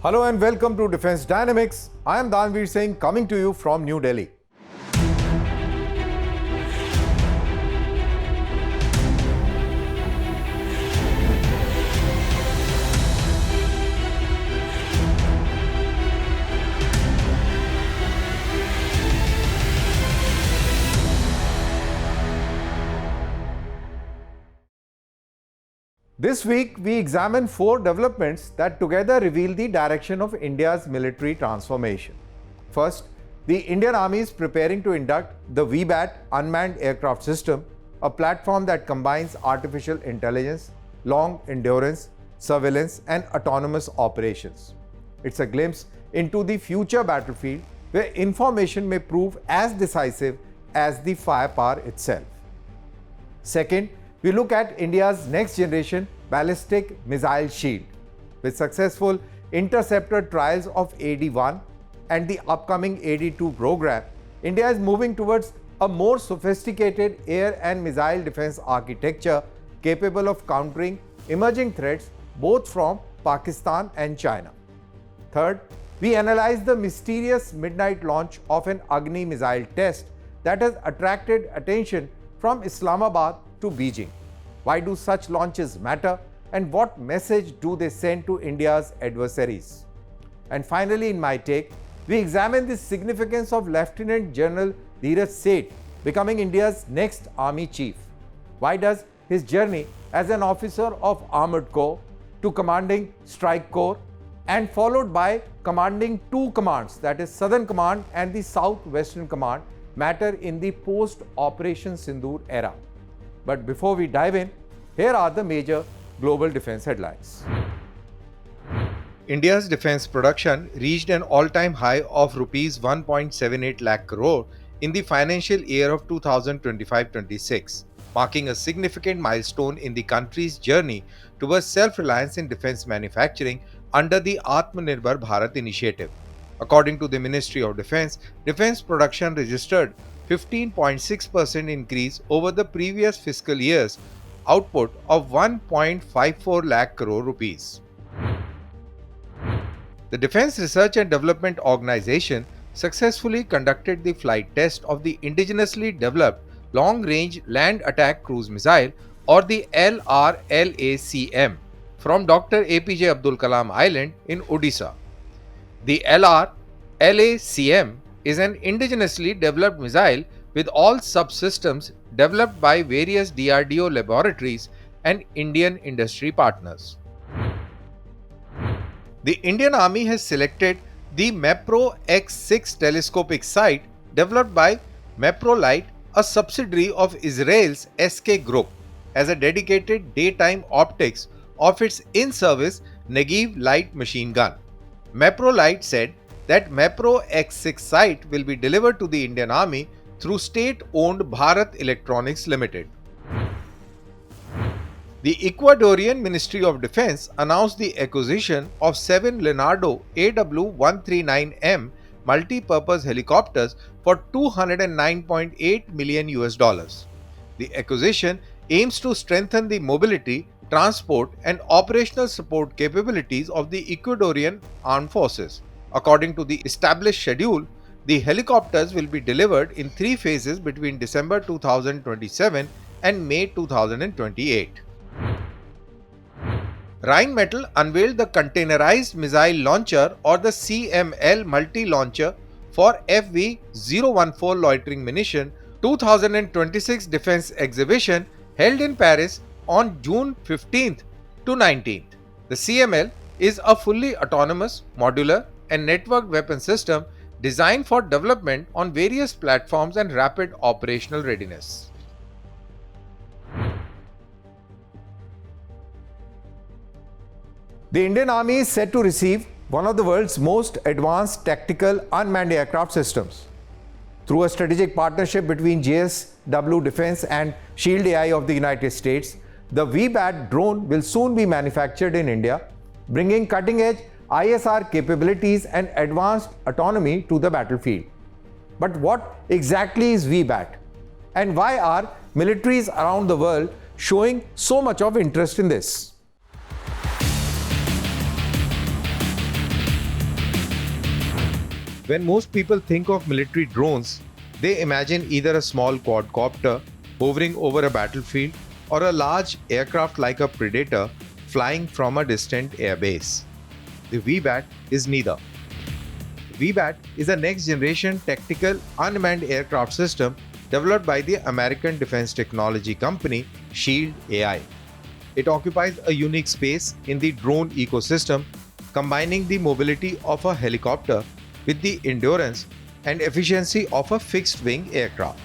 Hello and welcome to Defense Dynamics. I am Danveer Singh coming to you from New Delhi. This week, we examine 4 developments that together reveal the direction of India's military transformation. First, the Indian Army is preparing to induct the VBAT unmanned aircraft system, a platform that combines artificial intelligence, long endurance, surveillance, and autonomous operations. It's a glimpse into the future battlefield where information may prove as decisive as the firepower itself. Second, we look at India's next generation ballistic missile shield. With successful interceptor trials of AD-1 and the upcoming AD-2 program, India is moving towards a more sophisticated air and missile defense architecture capable of countering emerging threats both from Pakistan and China. Third, we analyze the mysterious midnight launch of an Agni missile test that has attracted attention from Islamabad to Beijing. Why do such launches matter, and what message do they send to India's adversaries? And finally, in my take, we examine the significance of Lieutenant General Dheeraj Seth becoming India's next Army Chief. Why does his journey as an officer of Armored Corps to commanding Strike Corps and followed by commanding 2 commands, that is Southern Command and the Southwestern Command, matter in the post-Operation Sindoor era? But before we dive in, here are the major global defense headlines. India's defense production reached an all-time high of Rs 1.78 lakh crore in the financial year of 2025-26, marking a significant milestone in the country's journey towards self-reliance in defense manufacturing under the Atmanirbhar Bharat initiative. According to the Ministry of Defense, defense production registered 15.6% increase over the previous fiscal year's output of 1.54 lakh crore rupees. The Defense Research and Development Organization successfully conducted the flight test of the indigenously developed Long-Range Land Attack Cruise Missile, or the LRLACM, from Dr. APJ Abdul Kalam Island in Odisha. The LRLACM is an indigenously developed missile with all subsystems developed by various DRDO laboratories and Indian industry partners. The Indian Army has selected the MEPRO X6 telescopic sight developed by MEPROLite, a subsidiary of Israel's SK Group, as a dedicated daytime optics of its in-service Negev light machine gun. MEPROLite said that MEPRO X6 sight will be delivered to the Indian Army through state-owned Bharat Electronics Limited. The Ecuadorian Ministry of Defense announced the acquisition of 7 Leonardo AW139M multi-purpose helicopters for $209.8 million. The acquisition aims to strengthen the mobility, transport, and operational support capabilities of the Ecuadorian Armed Forces. According to the established schedule, the helicopters will be delivered in 3 phases between December 2027 and May 2028. Rheinmetall unveiled the Containerized Missile Launcher, or the CML multi-launcher for FV014 Loitering Munition 2026 Defense Exhibition held in Paris on June 15th to 19th. The CML is a fully autonomous, modular, and networked weapon system designed for development on various platforms and rapid operational readiness. The Indian Army is set to receive one of the world's most advanced tactical unmanned aircraft systems. Through a strategic partnership between JSW Defense and Shield AI of the United States, the VBAT drone will soon be manufactured in India, bringing cutting-edge ISR capabilities and advanced autonomy to the battlefield. But what exactly is VBAT? And why are militaries around the world showing so much of interest in this? When most people think of military drones, they imagine either a small quadcopter hovering over a battlefield or a large aircraft like a Predator flying from a distant airbase. The VBAT is neither. VBAT is a next-generation tactical unmanned aircraft system developed by the American defense technology company Shield AI. It occupies a unique space in the drone ecosystem, combining the mobility of a helicopter with the endurance and efficiency of a fixed-wing aircraft.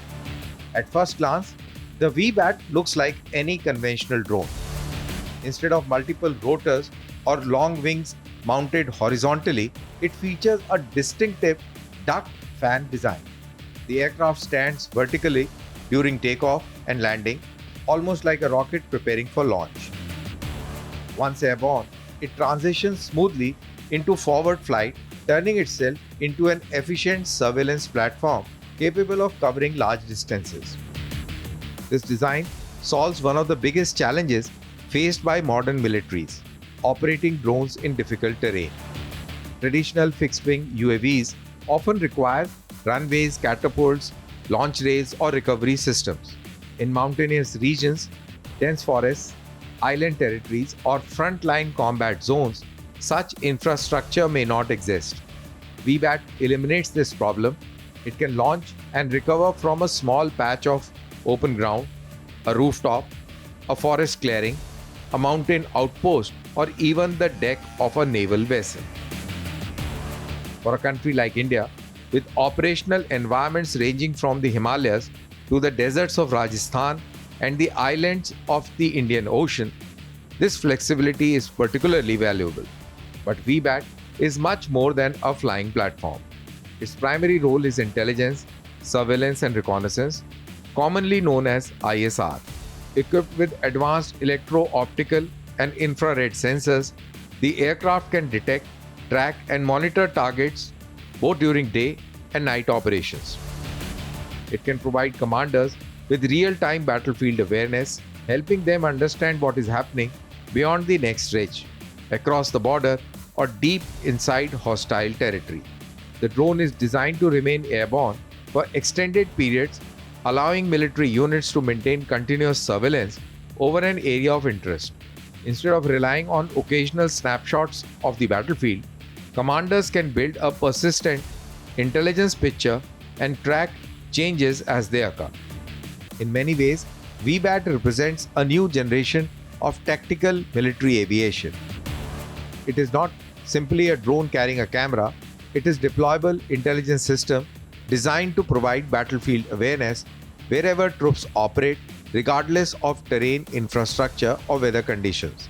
At first glance, the VBAT looks like any conventional drone. Instead of multiple rotors or long wings mounted horizontally, it features a distinctive duct fan design. The aircraft stands vertically during takeoff and landing, almost like a rocket preparing for launch. Once airborne, it transitions smoothly into forward flight, turning itself into an efficient surveillance platform capable of covering large distances. This design solves one of the biggest challenges faced by modern militaries: operating drones in difficult terrain. Traditional fixed-wing UAVs often require runways, catapults, launch rails, or recovery systems. In mountainous regions, dense forests, island territories, or frontline combat zones, such infrastructure may not exist. VBAT eliminates this problem. It can launch and recover from a small patch of open ground, a rooftop, a forest clearing, a mountain outpost, or even the deck of a naval vessel. For a country like India, with operational environments ranging from the Himalayas to the deserts of Rajasthan and the islands of the Indian Ocean, this flexibility is particularly valuable. But VBAT is much more than a flying platform. Its primary role is intelligence, surveillance, and reconnaissance, commonly known as ISR. Equipped with advanced electro-optical and infrared sensors, the aircraft can detect, track, and monitor targets both during day and night operations. It can provide commanders with real-time battlefield awareness, helping them understand what is happening beyond the next ridge, across the border, or deep inside hostile territory. The drone is designed to remain airborne for extended periods, allowing military units to maintain continuous surveillance over an area of interest. Instead of relying on occasional snapshots of the battlefield, commanders can build a persistent intelligence picture and track changes as they occur. In many ways, VBAT represents a new generation of tactical military aviation. It is not simply a drone carrying a camera, it is a deployable intelligence system designed to provide battlefield awareness wherever troops operate, regardless of terrain, infrastructure, or weather conditions.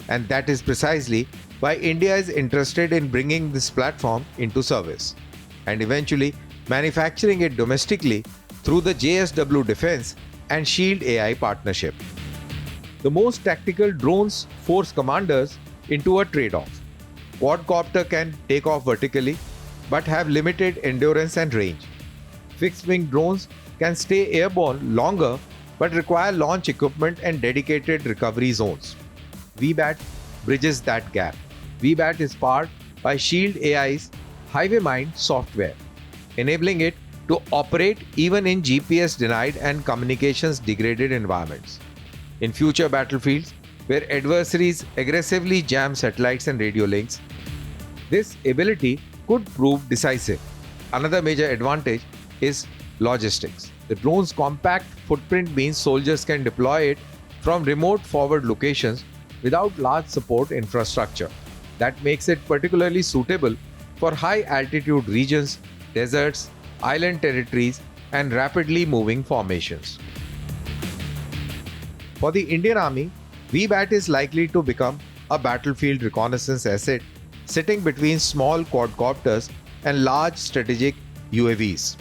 And that is precisely why India is interested in bringing this platform into service and eventually manufacturing it domestically through the JSW Defense and Shield AI partnership. The most tactical drones force commanders into a trade-off. Quadcopter can take off vertically but have limited endurance and range. Fixed-wing drones can stay airborne longer but require launch equipment and dedicated recovery zones. VBAT bridges that gap. VBAT is powered by Shield AI's HighwayMind software, enabling it to operate even in GPS-denied and communications-degraded environments. In future battlefields, where adversaries aggressively jam satellites and radio links, this ability could prove decisive. Another major advantage is logistics. The drone's compact footprint means soldiers can deploy it from remote forward locations without large support infrastructure. That makes it particularly suitable for high-altitude regions, deserts, island territories, and rapidly moving formations. For the Indian Army, VBAT is likely to become a battlefield reconnaissance asset sitting between small quadcopters and large strategic UAVs.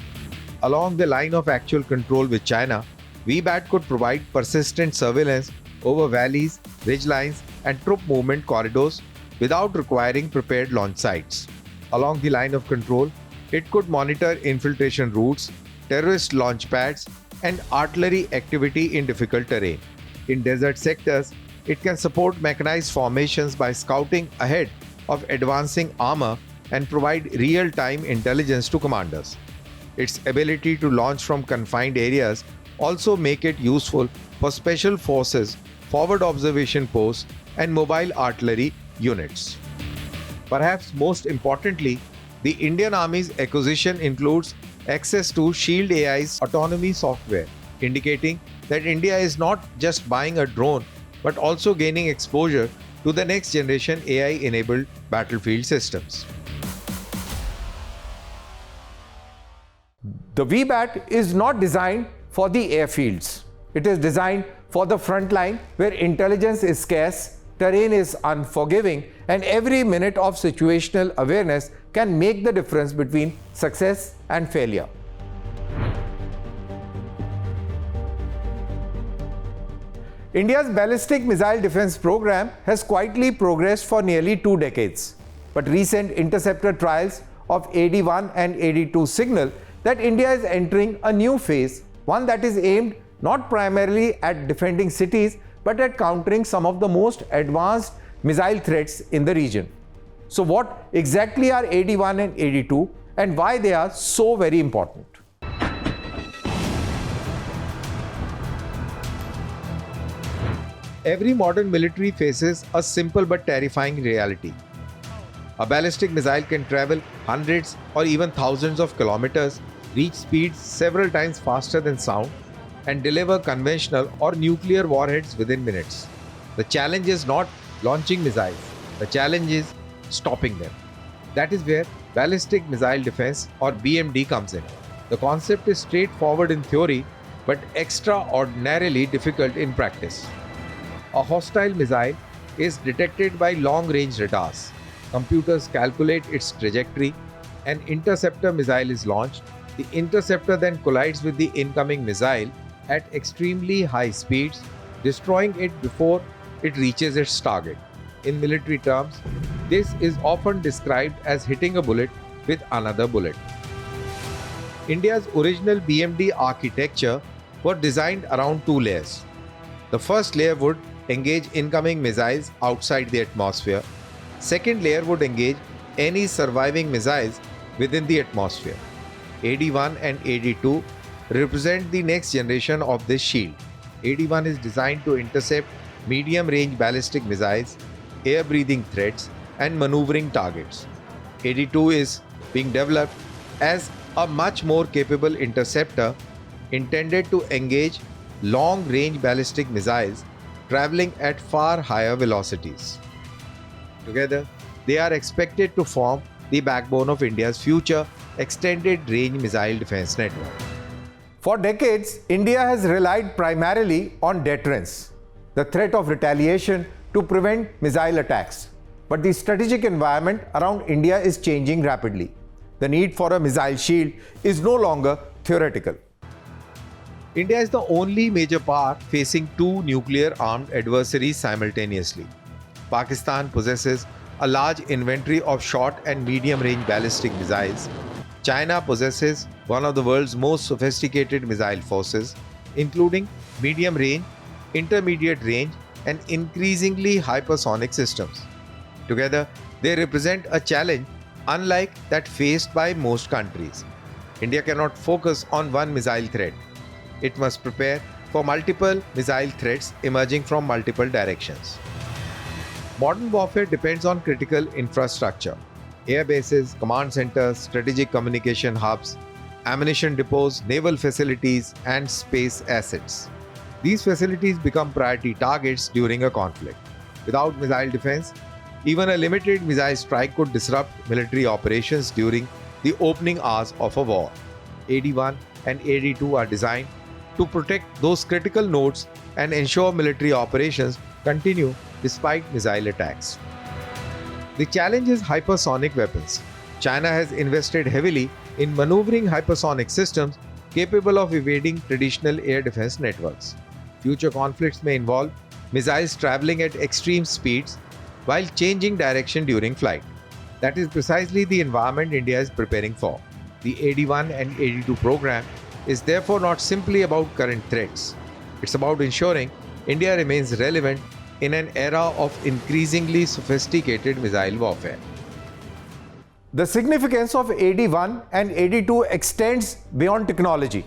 Along the line of actual control with China, VBAT could provide persistent surveillance over valleys, ridgelines, and troop movement corridors without requiring prepared launch sites. Along the line of control, it could monitor infiltration routes, terrorist launch pads, and artillery activity in difficult terrain. In desert sectors, it can support mechanized formations by scouting ahead of advancing armor and provide real-time intelligence to commanders. Its ability to launch from confined areas also make it useful for special forces, forward observation posts, and mobile artillery units. Perhaps most importantly, the Indian Army's acquisition includes access to Shield AI's autonomy software, indicating that India is not just buying a drone but also gaining exposure to the next generation AI-enabled battlefield systems. The VBAT is not designed for the airfields. It is designed for the front line where intelligence is scarce, terrain is unforgiving, and every minute of situational awareness can make the difference between success and failure. India's ballistic missile defense program has quietly progressed for nearly 2 decades. But recent interceptor trials of AD-1 and AD-2 signal that India is entering a new phase, one that is aimed not primarily at defending cities but at countering some of the most advanced missile threats in the region. So what exactly are AD-1 and AD-2 and why they are so very important? Every modern military faces a simple but terrifying reality. A ballistic missile can travel hundreds or even thousands of kilometers, reach speeds several times faster than sound, and deliver conventional or nuclear warheads within minutes. The challenge is not launching missiles, the challenge is stopping them. That is where ballistic missile defense or BMD comes in. The concept is straightforward in theory but extraordinarily difficult in practice. A hostile missile is detected by long-range radars. Computers calculate its trajectory. An interceptor missile is launched. The interceptor then collides with the incoming missile at extremely high speeds, destroying it before it reaches its target. In military terms, this is often described as hitting a bullet with another bullet. India's original BMD architecture was designed around 2 layers. The first layer would engage incoming missiles outside the atmosphere. Second layer would engage any surviving missiles within the atmosphere. AD-1 and AD-2 represent the next generation of this shield. AD-1 is designed to intercept medium-range ballistic missiles, air-breathing threats, and maneuvering targets. AD-2 is being developed as a much more capable interceptor intended to engage long-range ballistic missiles traveling at far higher velocities. Together, they are expected to form the backbone of India's future extended range missile defense network. For decades, India has relied primarily on deterrence, the threat of retaliation to prevent missile attacks. But the strategic environment around India is changing rapidly. The need for a missile shield is no longer theoretical. India is the only major power facing 2 nuclear-armed adversaries simultaneously. Pakistan possesses a large inventory of short and medium-range ballistic missiles. China possesses one of the world's most sophisticated missile forces, including medium-range, intermediate-range, and increasingly hypersonic systems. Together, they represent a challenge unlike that faced by most countries. India cannot focus on one missile threat. It must prepare for multiple missile threats emerging from multiple directions. Modern warfare depends on critical infrastructure: air bases, command centers, strategic communication hubs, ammunition depots, naval facilities, and space assets. These facilities become priority targets during a conflict. Without missile defense, even a limited missile strike could disrupt military operations during the opening hours of a war. AD-1 and AD-2 are designed to protect those critical nodes and ensure military operations continue despite missile attacks. The challenge is hypersonic weapons. China has invested heavily in maneuvering hypersonic systems capable of evading traditional air defense networks. Future conflicts may involve missiles traveling at extreme speeds while changing direction during flight. That is precisely the environment India is preparing for. The AD-1 and AD-2 program is therefore not simply about current threats. It's about ensuring India remains relevant in an era of increasingly sophisticated missile warfare. The significance of AD-1 and AD-2 extends beyond technology.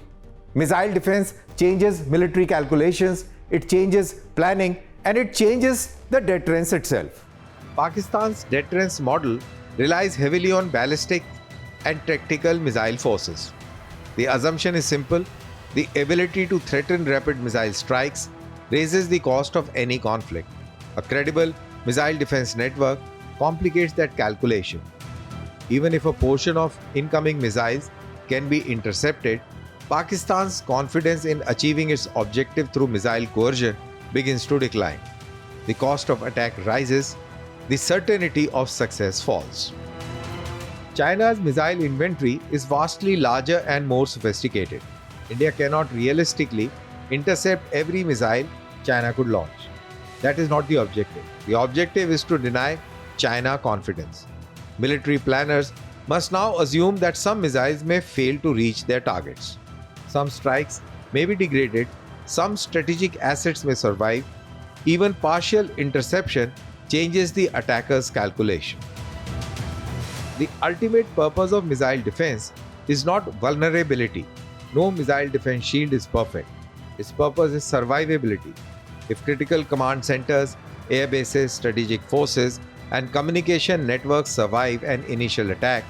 Missile defense changes military calculations, it changes planning, and it changes the deterrence itself. Pakistan's deterrence model relies heavily on ballistic and tactical missile forces. The assumption is simple: the ability to threaten rapid missile strikes raises the cost of any conflict. A credible missile defense network complicates that calculation. Even if a portion of incoming missiles can be intercepted, Pakistan's confidence in achieving its objective through missile coercion begins to decline. The cost of attack rises, the certainty of success falls. China's missile inventory is vastly larger and more sophisticated. India cannot realistically intercept every missile China could launch. That is not the objective. The objective is to deny China confidence. Military planners must now assume that some missiles may fail to reach their targets. Some strikes may be degraded, some strategic assets may survive. Even partial interception changes the attacker's calculation. The ultimate purpose of missile defense is not vulnerability. No missile defense shield is perfect. Its purpose is survivability. If critical command centers, air bases, strategic forces, and communication networks survive an initial attack,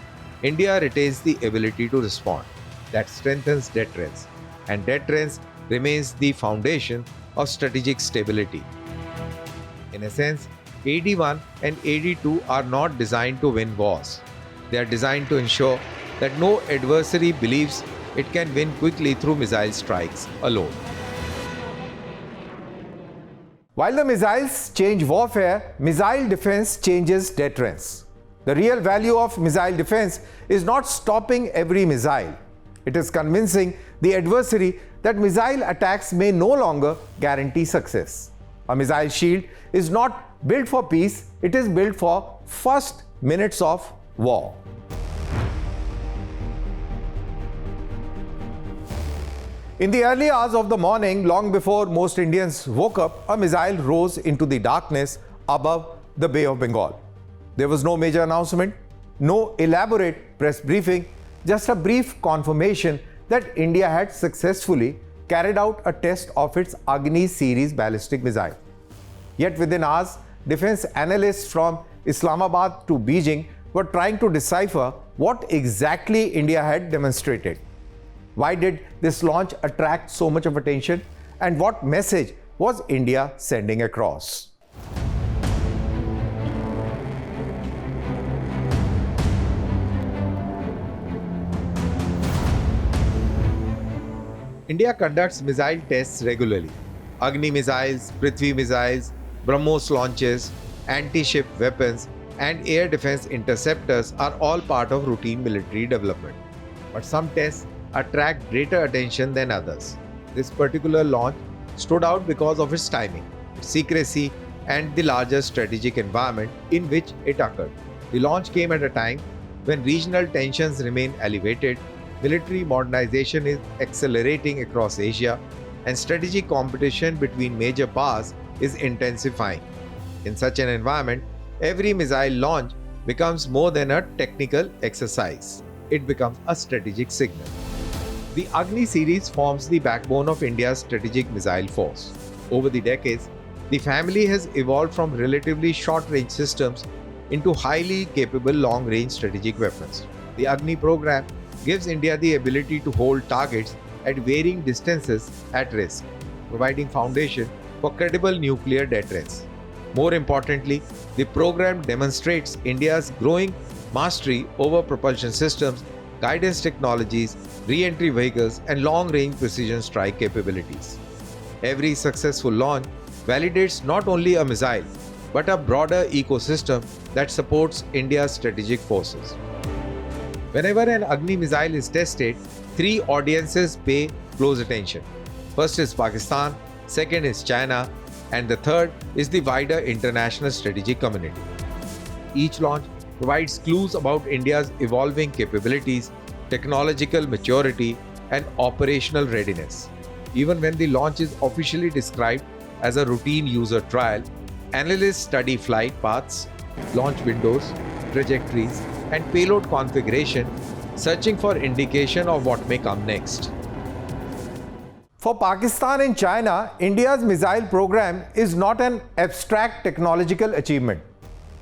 India retains the ability to respond. That strengthens deterrence, and deterrence remains the foundation of strategic stability. In a sense, AD-1 and AD-2 are not designed to win wars. They are designed to ensure that no adversary believes it can win quickly through missile strikes alone. While the missiles change warfare, missile defense changes deterrence. The real value of missile defense is not stopping every missile. It is convincing the adversary that missile attacks may no longer guarantee success. A missile shield is not built for peace, it is built for first minutes of war. In the early hours of the morning, long before most Indians woke up, a missile rose into the darkness above the Bay of Bengal. There was no major announcement, no elaborate press briefing, just a brief confirmation that India had successfully carried out a test of its Agni series ballistic missile. Yet within hours, defense analysts from Islamabad to Beijing were trying to decipher what exactly India had demonstrated. Why did this launch attract so much of attention? And what message was India sending across? India conducts missile tests regularly. Agni missiles, Prithvi missiles, BrahMos launches, anti-ship weapons, and air defense interceptors are all part of routine military development. But some tests attract greater attention than others. This particular launch stood out because of its timing, secrecy, and the larger strategic environment in which it occurred. The launch came at a time when regional tensions remain elevated, military modernization is accelerating across Asia, and strategic competition between major powers is intensifying. In such an environment, every missile launch becomes more than a technical exercise. It becomes a strategic signal. The Agni series forms the backbone of India's strategic missile force. Over the decades, the family has evolved from relatively short-range systems into highly capable long-range strategic weapons. The Agni program gives India the ability to hold targets at varying distances at risk, providing foundation for credible nuclear deterrence. More importantly, the program demonstrates India's growing mastery over propulsion systems, guidance technologies, re-entry vehicles, and long-range precision strike capabilities. Every successful launch validates not only a missile, but a broader ecosystem that supports India's strategic forces. Whenever an Agni missile is tested, three audiences pay close attention. First is Pakistan, second is China, and the third is the wider international strategic community. Each launch provides clues about India's evolving capabilities, technological maturity, and operational readiness. Even when the launch is officially described as a routine user trial, analysts study flight paths, launch windows, trajectories, and payload configuration, searching for indication of what may come next. For Pakistan and China, India's missile program is not an abstract technological achievement.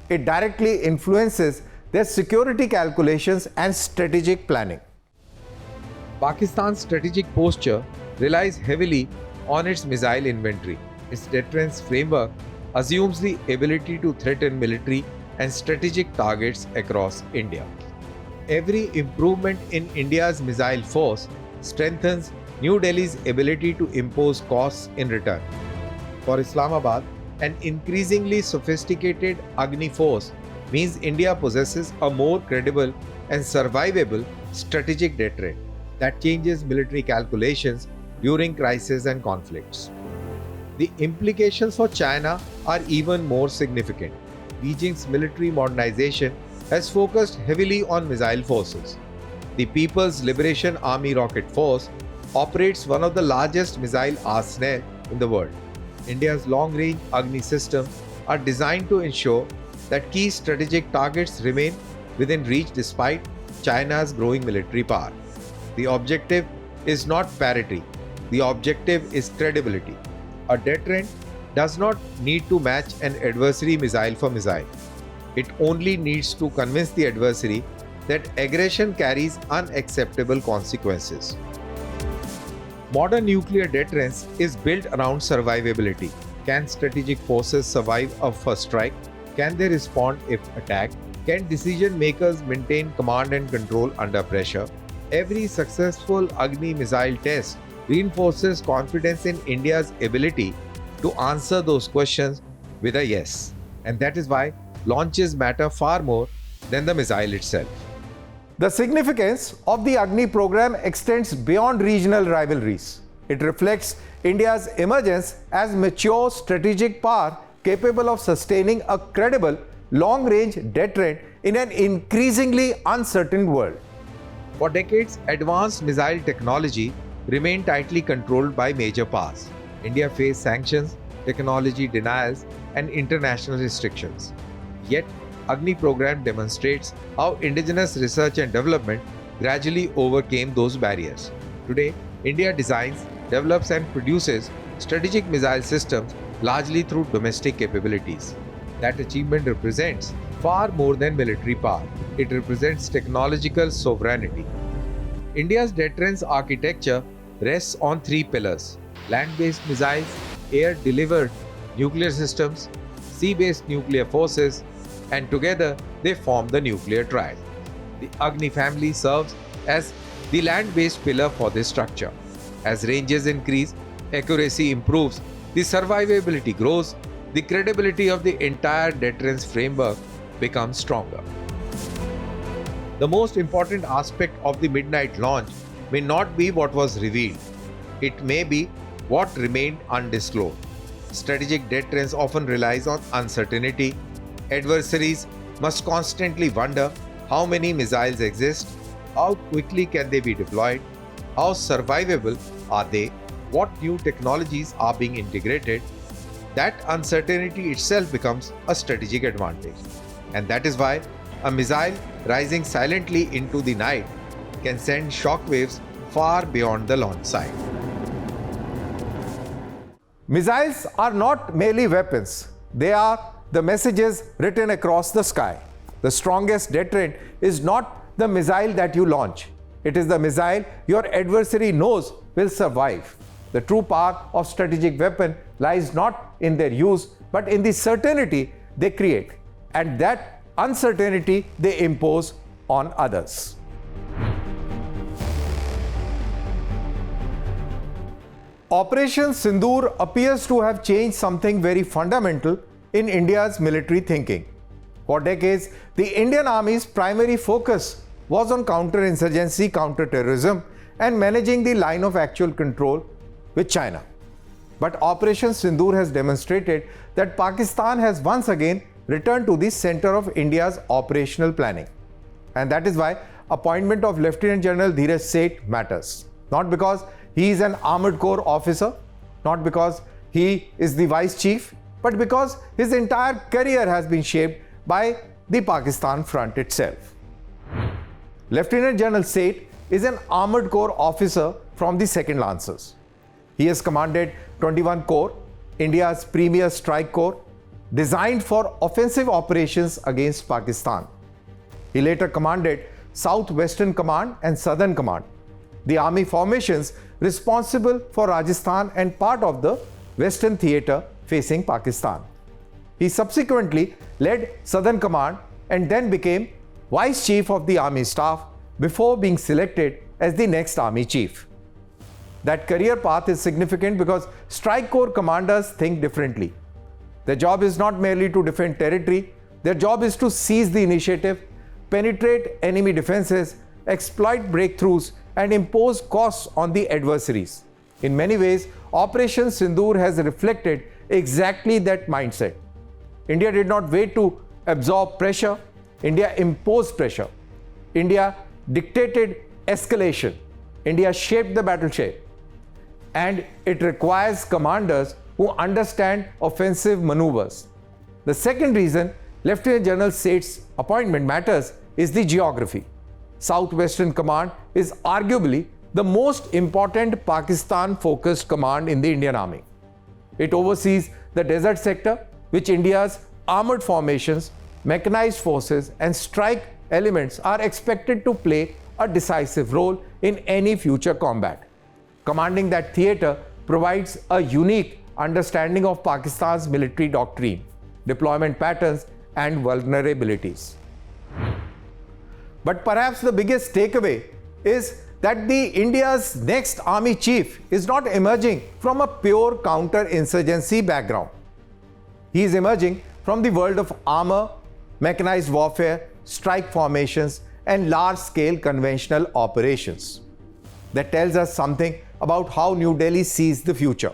It directly influences their security calculations and strategic planning. Pakistan's strategic posture relies heavily on its missile inventory. Its deterrence framework assumes the ability to threaten military and strategic targets across India. Every improvement in India's missile force strengthens New Delhi's ability to impose costs in return. For Islamabad, an increasingly sophisticated Agni force means India possesses a more credible and survivable strategic deterrent that changes military calculations during crises and conflicts. The implications for China are even more significant. Beijing's military modernization has focused heavily on missile forces. The People's Liberation Army Rocket Force operates one of the largest missile arsenals in the world. India's long-range Agni systems are designed to ensure that key strategic targets remain within reach despite China's growing military power. The objective is not parity. The objective is credibility. A deterrent does not need to match an adversary missile for missile. It only needs to convince the adversary that aggression carries unacceptable consequences. Modern nuclear deterrence is built around survivability. Can strategic forces survive a first strike? Can they respond if attacked? Can decision makers maintain command and control under pressure? Every successful Agni missile test reinforces confidence in India's ability to answer those questions with a yes. And that is why launches matter far more than the missile itself. The significance of the Agni program extends beyond regional rivalries. It reflects India's emergence as mature strategic power capable of sustaining a credible long-range deterrent in an increasingly uncertain world. For decades, advanced missile technology remained tightly controlled by major powers. India faced sanctions, technology denials, and international restrictions. Yet, Agni program demonstrates how indigenous research and development gradually overcame those barriers. Today, India designs, develops and produces strategic missile systems largely through domestic capabilities. That achievement represents far more than military power. It represents technological sovereignty. India's deterrence architecture rests on three pillars: land-based missiles, air-delivered nuclear systems, sea-based nuclear forces, and together they form the nuclear triad. The Agni family serves as the land-based pillar for this structure. As ranges increase, accuracy improves, the survivability grows, the credibility of the entire deterrence framework becomes stronger. The most important aspect of the midnight launch may not be what was revealed. It may be what remained undisclosed. Strategic deterrence often relies on uncertainty. Adversaries must constantly wonder how many missiles exist, how quickly can they be deployed, how survivable are they, what new technologies are being integrated. That uncertainty itself becomes a strategic advantage. And that is why a missile rising silently into the night can send shockwaves far beyond the launch site. Missiles are not merely weapons, they are the messages written across the sky. The strongest deterrent is not the missile that you launch. It is the missile your adversary knows will survive. The true power of strategic weapon lies not in their use, but in the certainty they create, and that uncertainty they impose on others. Operation Sindoor appears to have changed something very fundamental in India's military thinking. For decades, the Indian Army's primary focus was on counterinsurgency, counterterrorism, and managing the line of actual control with China. But Operation Sindoor has demonstrated that Pakistan has once again returned to the center of India's operational planning. And that is why appointment of Lieutenant General Dheeraj Seth matters. Not because he is an armored corps officer, not because he is the vice chief, but because his entire career has been shaped by the Pakistan front itself. Lieutenant General Seth is an Armored Corps officer from the 2nd Lancers. He has commanded 21 Corps, India's premier strike corps, designed for offensive operations against Pakistan. He later commanded Southwestern Command and Southern Command, the army formations responsible for Rajasthan and part of the Western Theatre facing Pakistan. He subsequently led Southern Command and then became Vice Chief of the Army Staff before being selected as the next Army Chief. That career path is significant because Strike Corps commanders think differently. Their job is not merely to defend territory, their job is to seize the initiative, penetrate enemy defenses, exploit breakthroughs, and impose costs on the adversaries. In many ways, Operation Sindoor has reflected exactly that mindset. India did not wait to absorb pressure, India imposed pressure. India dictated escalation. India shaped the battle shape. And it requires commanders who understand offensive maneuvers. The second reason Lieutenant General Seth's appointment matters is the geography. Southwestern Command is arguably the most important Pakistan-focused command in the Indian Army. It oversees the desert sector, which India's armored formations, mechanized forces, and strike elements are expected to play a decisive role in any future combat. Commanding that theatre provides a unique understanding of Pakistan's military doctrine, deployment patterns, and vulnerabilities. But perhaps the biggest takeaway is that India's next army chief is not emerging from a pure counter-insurgency background. He is emerging from the world of armor, mechanized warfare, strike formations, and large-scale conventional operations. That tells us something about how New Delhi sees the future.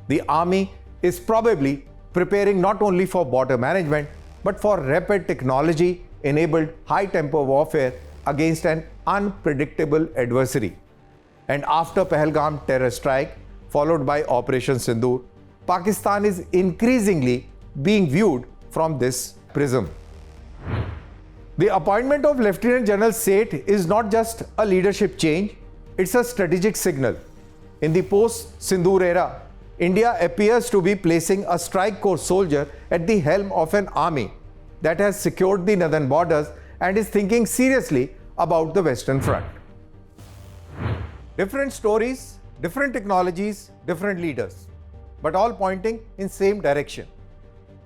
The army is probably preparing not only for border management, but for rapid technology-enabled high-tempo warfare against an unpredictable adversary. And after Pahalgam terror strike, followed by Operation Sindoor, Pakistan is increasingly being viewed from this prism. The appointment of Lieutenant General Seth is not just a leadership change, it's a strategic signal. In the post-Sindoor era, India appears to be placing a strike corps soldier at the helm of an army that has secured the northern borders and is thinking seriously about the Western Front. Different stories, different technologies, different leaders, but all pointing in same direction.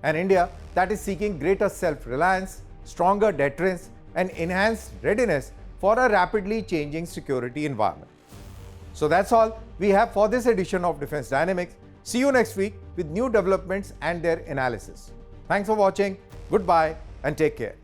An India that is seeking greater self-reliance, stronger deterrence, and enhanced readiness for a rapidly changing security environment. So that's all we have for this edition of Defense Dynamics. See you next week with new developments and their analysis. Thanks for watching. Goodbye and take care.